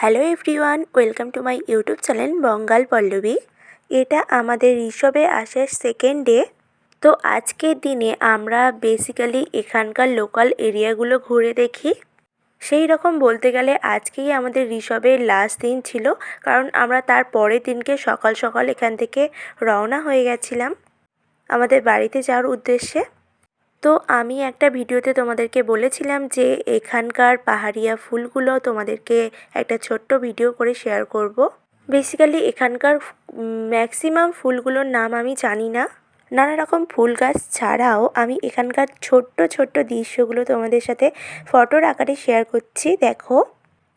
Hello everyone, welcome to my YouTube channel Bangal Pallavi. এটা আমাদের ঋষভে আসার সেকেন্ড ডে। তো আজকের দিনে আমরা বেসিক্যালি এখানকার লোকাল এরিয়াগুলো ঘুরে দেখি। সেই রকম বলতে গেলে আজকেই আমাদের ঋষভের লাস্ট দিন ছিল, কারণ আমরা তার পরের দিনকে সকাল সকাল এখান থেকে রওনা হয়ে গেছিলাম আমাদের বাড়িতে যাওয়ার উদ্দেশ্যে। তো আমি একটা ভিডিওতে তোমাদেরকে বলেছিলাম যে এখানকার পাহাড়িয়া ফুলগুলো তোমাদেরকে একটা ছোট্ট ভিডিও করে শেয়ার করব। বেসিক্যালি এখানকার ম্যাক্সিমাম ফুলগুলোর নাম আমি জানি না। নানা রকম ফুল গাছ ছাড়াও আমি এখানকার ছোট্ট ছোট্ট দৃশ্যগুলো তোমাদের সাথে ফটোর আকারে শেয়ার করছি। দেখো,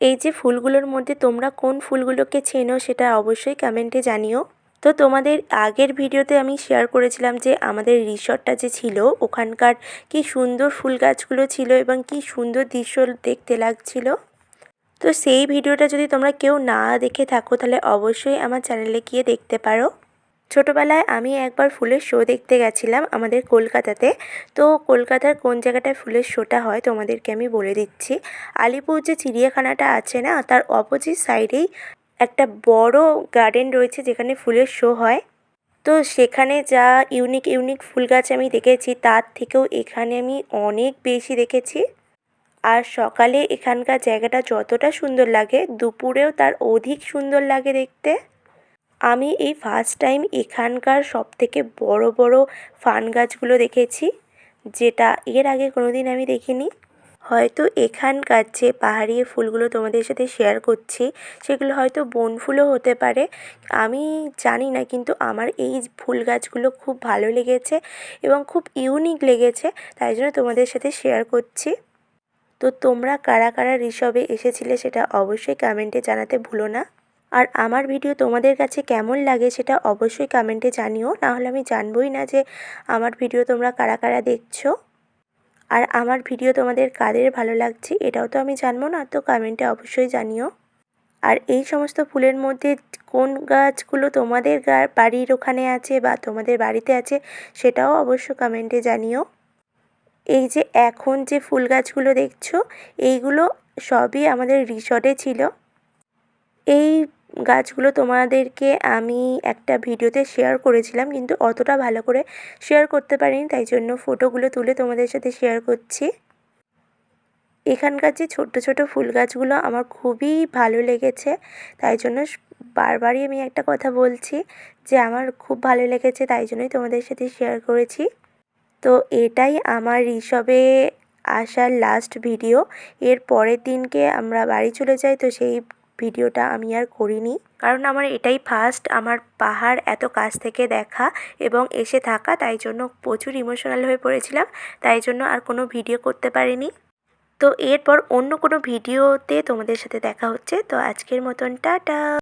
এই যে ফুলগুলোর মধ্যে তোমরা কোন ফুলগুলোকে চেনো সেটা অবশ্যই কমেন্টে জানিও। তো তোমাদের আগের ভিডিওতে আমি শেয়ার করেছিলাম যে আমাদের রিসর্টটা যে ছিল ওখানকার কি সুন্দর ফুল গাছগুলো ছিল এবং কি সুন্দর দৃশ্য দেখতে লাগছিল। তো সেই ভিডিওটা যদি তোমরা কেউ না দেখে থাকো তাহলে অবশ্যই আমার চ্যানেলে গিয়ে দেখতে পারো। ছোটোবেলায় আমি একবার ফুলের শো দেখতে গেছিলাম আমাদের কলকাতাতে। তো কলকাতার কোন জায়গাটায় ফুলের শোটা হয় তোমাদেরকে আমি বলে দিচ্ছি। আলিপুর যে চিড়িয়াখানাটা আছে না, তার অপোজিট সাইডেই একটা বড় গার্ডেন রয়েছে যেখানে ফুলের শো হয়। তো সেখানে যা ইউনিক ইউনিক ফুল গাছ আমি দেখেছি তার থেকেও এখানে আমি অনেক বেশি দেখেছি। আর সকালে এখানকার জায়গাটা যতটা সুন্দর লাগে দুপুরেও তার অধিক সুন্দর লাগে দেখতে। আমি এই ফার্স্ট টাইম এখানকার সবথেকে বড় বড় ফান গাছগুলো দেখেছি, যেটা এর আগে কোনোদিন আমি দেখিনি। হয়তো এখানকার যে পাহাড়ি ফুলগুলো তোমাদের সাথে শেয়ার করছি সেগুলো হয়তো বনফুলও হতে পারে, আমি জানি না, কিন্তু আমার এই ফুল গাছগুলো খুব ভালো লেগেছে এবং খুব ইউনিক লেগেছে, তাই জন্য তোমাদের সাথে শেয়ার করছি। তো তোমরা কারা কারা ঋষভে এসেছিলে সেটা অবশ্যই কমেন্টে জানাতে ভুলো না। আর আমার ভিডিও তোমাদের কাছে কেমন লাগে সেটা অবশ্যই কমেন্টে জানিও, নাহলে আমি জানবই না যে আমার ভিডিও তোমরা কারা কারা দেখছো। আর আমার ভিডিও তোমাদের কাদের ভালো লাগছে এটাও তো আমি জানবো না, তো কমেন্টে অবশ্যই জানিও। আর এই সমস্ত ফুলের মধ্যে কোন গাছগুলো তোমাদের বাড়ির ওখানে আছে বা তোমাদের বাড়িতে আছে সেটাও অবশ্য কমেন্টে জানিও। এই যে এখন যে ফুল গাছগুলো দেখছো এইগুলো সবই আমাদের রিসর্টে ছিল। এই গাছগুলো তোমাদেরকে আমি একটা ভিডিওতে শেয়ার করেছিলাম, কিন্তু অতটা ভালো করে শেয়ার করতে পারিনি, তাই জন্য ফটোগুলো তুলে তোমাদের সাথে শেয়ার করছি। এখানকার যে ছোট্ট ছোট ফুল গাছগুলো আমার খুবই ভালো লেগেছে, তাই জন্য বারবারই আমি একটা কথা বলছি যে আমার খুব ভালো লেগেছে, তাই জন্যই তোমাদের সাথে শেয়ার করেছি। তো এটাই আমার ঋষভে আসার লাস্ট ভিডিও। এর পরের দিনকে আমরা বাড়ি চলে যাই, তো সেই ভিডিওটা আমি আর করিনি, কারণ আমার এটাই ফার্স্ট আমার পাহাড় এত কাছ থেকে দেখা এবং এসে থাকা, তাই জন্য প্রচুর ইমোশনাল হয়ে পড়েছিলাম, তাই জন্য আর কোনো ভিডিও করতে পারিনি। তো এরপর অন্য কোনো ভিডিওতে তোমাদের সাথে দেখা হচ্ছে। তো আজকের মতন টাটা।